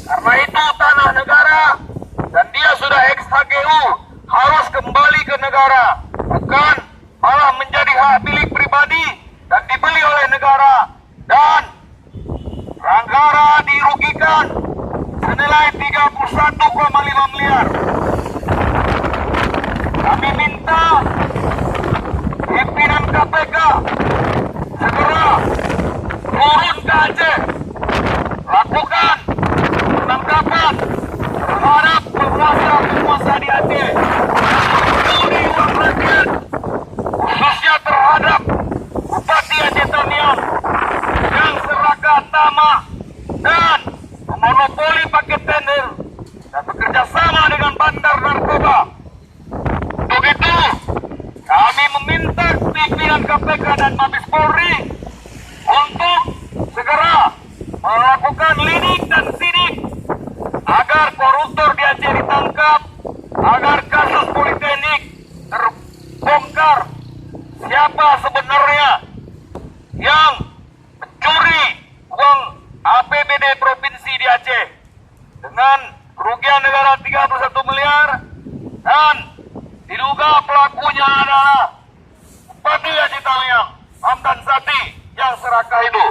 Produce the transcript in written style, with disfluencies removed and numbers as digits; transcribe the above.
Karena itu tanah negara dan dia sudah ex-HGU harus kembali ke negara, bukan malah menjadi hak milik pribadi dan dibeli oleh negara. Dan Ranggara dirugikan senilai 31,5 miliar. Kami minta pimpinan KPK segera turun ke Aceh, lakukan penangkapan terhadap penguasa di Aceh, mencuri uang rakyat, khususnya terhadap Bupati Aceh Tamiang yang serakah tamak dan memonopoli paket tender dan bekerja sama dengan bandar narkoba. Untuk itu, kami meminta pimpinan KPK dan Mabes Polri untuk segera melakukan lidik dan sidik agar koruptor di Aceh ditangkap, agar kasus politeknik terbongkar siapa sebenarnya yang mencuri uang APBD provinsi di Aceh dengan kerugian negara 31 miliar dan diduga pelakunya adalah Bupati Aceh Tamiang, Hamdan Sati yang serakah itu.